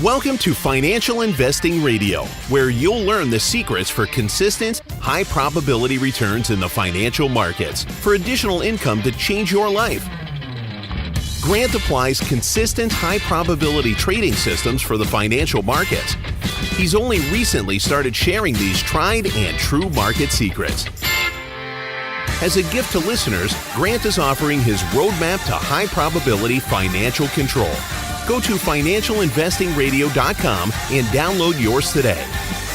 Welcome to Financial Investing Radio, where you'll learn the secrets for consistent, high-probability returns in the financial markets for additional income to change your life. Grant applies consistent, high-probability trading systems for the financial markets. He's only recently started sharing these tried and true market secrets. As a gift to listeners, Grant is offering his roadmap to high-probability financial control. Go to financialinvestingradio.com and download yours today.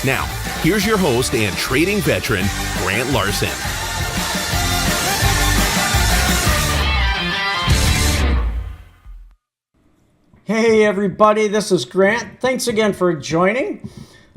Now, here's your host and trading veteran, Grant Larson. Hey everybody, this is Grant. Thanks again for joining.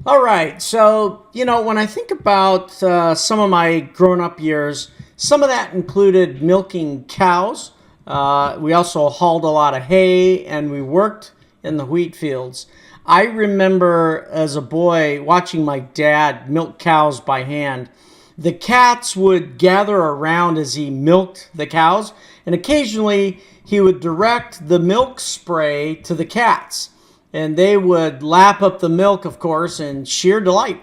All right, so, when I think about some of my grown-up years, some of that included milking cows. We also hauled a lot of hay, and we worked in the wheat fields. I remember as a boy watching my dad milk cows by hand. The cats would gather around as he milked the cows, and occasionally he would direct the milk spray to the cats, and they would lap up the milk, of course, in sheer delight.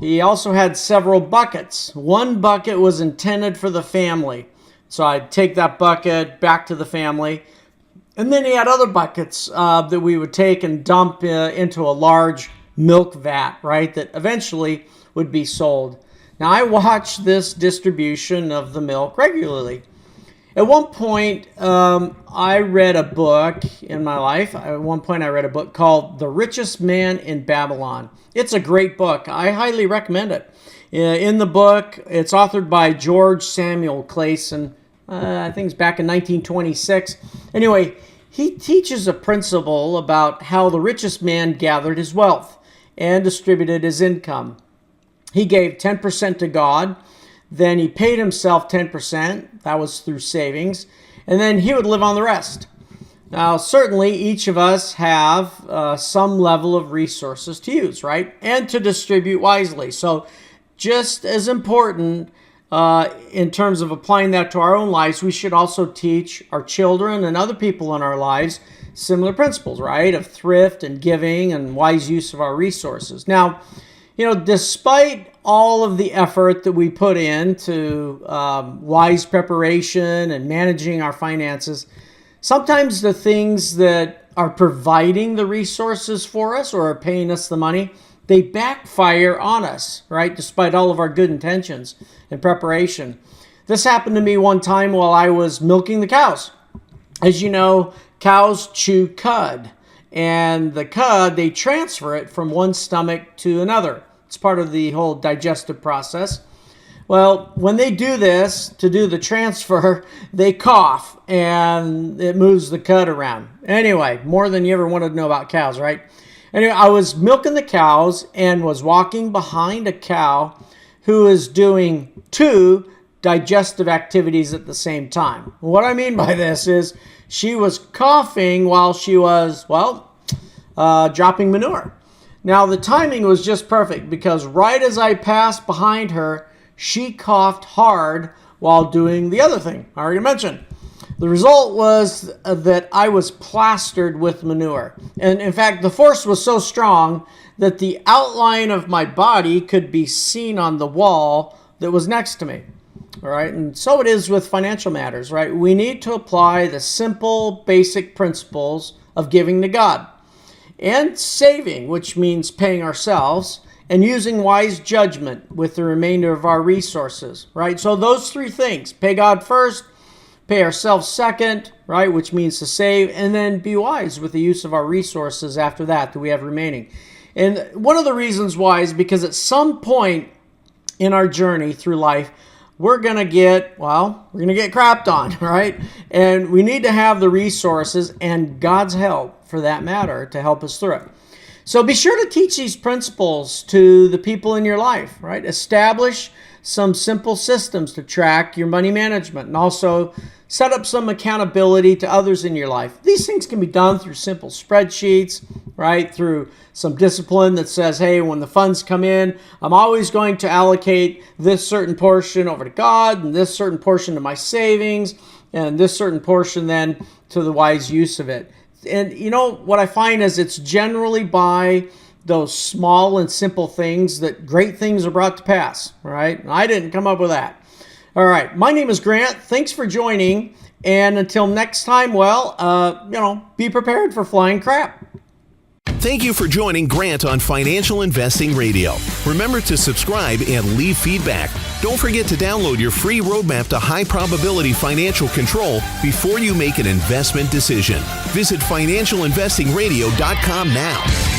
He also had several buckets. One bucket was intended for the family. So I'd take that bucket back to the family. And then he had other buckets that we would take and dump into a large milk vat, right, that eventually would be sold. Now, I watched this distribution of the milk regularly. At one point, I read a book in my life. At one point, I read a book called The Richest Man in Babylon. It's a great book. I highly recommend it. In the book, it's authored by George Samuel Clason. I think it's back in 1926. Anyway, he teaches a principle about how the richest man gathered his wealth and distributed his income. He gave 10% to God, then he paid himself 10%, that was through savings, and then he would live on the rest. Now, certainly each of us have some level of resources to use, right? And to distribute wisely. So just as important in terms of applying that to our own lives, we should also teach our children and other people in our lives similar principles, right? Of thrift and giving and wise use of our resources. Now, despite all of the effort that we put into wise preparation and managing our finances, sometimes the things that are providing the resources for us or are paying us the money, they backfire on us, right? Despite all of our good intentions and preparation. This happened to me one time while I was milking the cows. As you know, cows chew cud, and the cud, they transfer it from one stomach to another. It's part of the whole digestive process. Well, when they do this, to do the transfer, they cough, and it moves the cud around. Anyway, more than you ever wanted to know about cows, right? Anyway, I was milking the cows and was walking behind a cow who is doing two digestive activities at the same time. What I mean by this is she was coughing while she was, dropping manure. Now, the timing was just perfect because right as I passed behind her, she coughed hard while doing the other thing I already mentioned. The result was that I was plastered with manure. And in fact, the force was so strong that the outline of my body could be seen on the wall that was next to me. All right. And so it is with financial matters, right? We need to apply the simple, basic principles of giving to God and saving, which means paying ourselves, and using wise judgment with the remainder of our resources, right? So those three things: pay God first, pay ourselves second, right, which means to save, and then be wise with the use of our resources after that we have remaining. And one of the reasons why is because at some point in our journey through life, we're going to get crapped on, right? And we need to have the resources and God's help, for that matter, to help us through it. So be sure to teach these principles to the people in your life, right? Establish some simple systems to track your money management, and also set up some accountability to others in your life. These things can be done through simple spreadsheets, right? Through some discipline that says, hey, when the funds come in, I'm always going to allocate this certain portion over to God and this certain portion to my savings and this certain portion then to the wise use of it. And you know what I find is it's generally by those small and simple things that great things are brought to pass. All right. I didn't come up with that. All right. My name is Grant. Thanks for joining. And until next time, well, be prepared for flying crap. Thank you for joining Grant on Financial Investing Radio. Remember to subscribe and leave feedback. Don't forget to download your free roadmap to high probability financial control before you make an investment decision. Visit financialinvestingradio.com now.